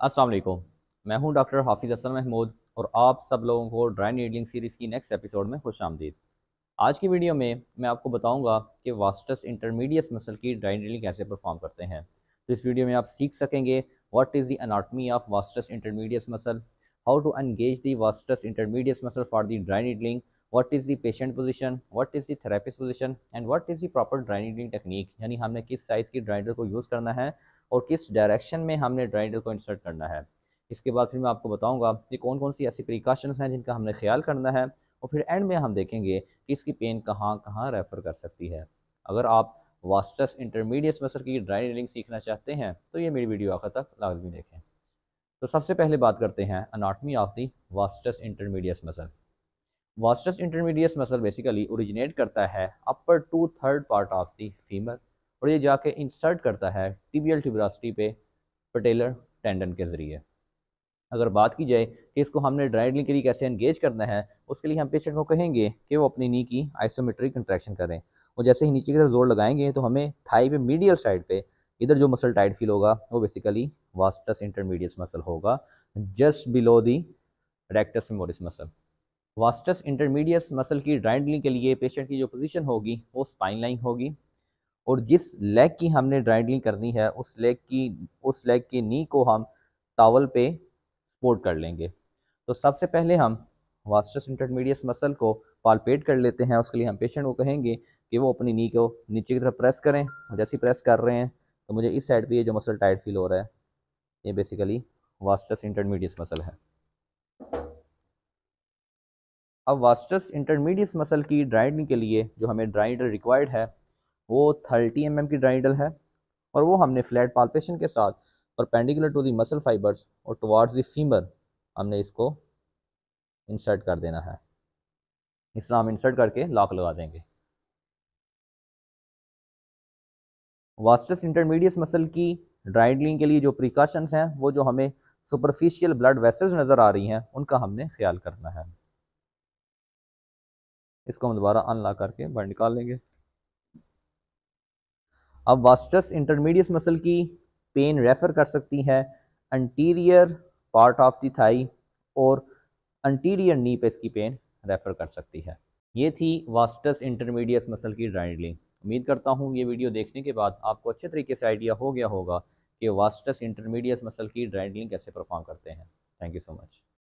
अस्सलाम वालेकुम। मैं हूं डॉक्टर हाफिज़ हसन महमूद और आप सब लोगों को ड्राई नीडलिंग सीरीज़ की नेक्स्ट एपिसोड में खुश आमदीद। आज की वीडियो में मैं आपको बताऊंगा कि वास्टस इंटरमीडियस मसल की ड्राई नीडलिंग कैसे परफॉर्म करते हैं। तो इस वीडियो में आप सीख सकेंगे what is the anatomy of vastus intermedius muscle, how to engage the vastus intermedius muscle for the dry needling, what is the patient position, what is the therapist position and what is the proper dry needling technique, यानी हमने किस size की dry needle को use करना है और किस direction में हमने ड्राई नीडल को इंसर्ट करना है। इसके बाद फिर मैं आपको बताऊंगा कि कौन कौन सी ऐसी प्रिकॉशंस हैं जिनका हमने ख्याल करना है, और फिर एंड में हम देखेंगे कि इसकी पेन कहाँ कहाँ रेफर कर सकती है। अगर आप वास्टस इंटरमीडिएट मसल की ड्राई नीडलिंग सीखना चाहते हैं तो ये मेरी वीडियो आखिर तक लाजमी देखें। तो सबसे पहले बात करते हैं anatomy of the vastus intermediate muscle. Vastus intermediate muscle basically originate करता है upper two third part of the femur, और ये जाके इंसर्ट करता है टिबियल ट्यूबरासिटी पे पटेलर टेंडन के ज़रिए। अगर बात की जाए कि इसको हमने ड्राई नीडलिंग के लिए कैसे एंगेज करना है, उसके लिए हम पेशेंट को कहेंगे कि वो अपनी नी की आइसोमेट्रिक कंट्रैक्शन करें, और जैसे ही नीचे की तरफ जोर लगाएंगे तो हमें थाई पे मीडियल साइड पे इधर जो मसल टाइट फील होगा वो बेसिकली वास्टस इंटरमीडिएट मसल होगा, just below the rectus femoris muscle. Vastus intermediate muscle की ड्राई नीडलिंग के लिए पेशेंट की जो पोजीशन होगी वो स्पाइन लाइन होगी, और जिस लेग की हमने ड्राई नीडलिंग करनी है उस लेग की नी को हम टॉवल पे सपोर्ट कर लेंगे। तो सबसे पहले हम वास्टस इंटरमीडिएट मसल को पालपेट कर लेते हैं। उसके लिए हम पेशेंट को कहेंगे कि वो अपनी नी को नीचे की तरफ प्रेस करें, और जैसे ही प्रेस कर रहे हैं तो मुझे इस साइड पे ये जो मसल टाइट फील हो रहा है, ये बेसिकली वास्टस इंटरमीडिएट मसल है। अब वास्टस इंटरमीडिएट मसल की ड्राई नीडलिंग के लिए जो हमें ड्राई नीडल रिक्वायर्ड है वो 30 mm की ड्राई नीडल है, और वो हमने फ्लैट पाल्पेशन के साथ perpendicular to the muscle fibres और टुवार्ड्स द फीमर हमने इसको इंसर्ट कर देना है। इस तरह हम इंसर्ट करके लॉक लगा देंगे। वास्टस इंटरमीडिएट मसल की ड्राई नीडलिंग के लिए जो प्रिकॉशंस हैं वो जो हमें सुपरफिशियल ब्लड वेसल्स नज़र आ रही हैं उनका हमने ख्याल करना है। इसको हम दोबारा अनलॉक करके बाहर निकाल लेंगे। अब वास्टस इंटरमीडिएट मसल की पेन रेफर कर सकती है anterior part of the Thai, और अंटीरियर नी पे इसकी पेन रेफर कर सकती है। ये थी वास्टस इंटरमीडिएट मसल की ड्राई नीडलिंग। उम्मीद करता हूँ ये वीडियो देखने के बाद आपको अच्छे तरीके से आइडिया हो गया होगा कि वास्टस इंटरमीडिएट मसल की ड्राई नीडलिंग कैसे परफॉर्म करते हैं। Thank you so much.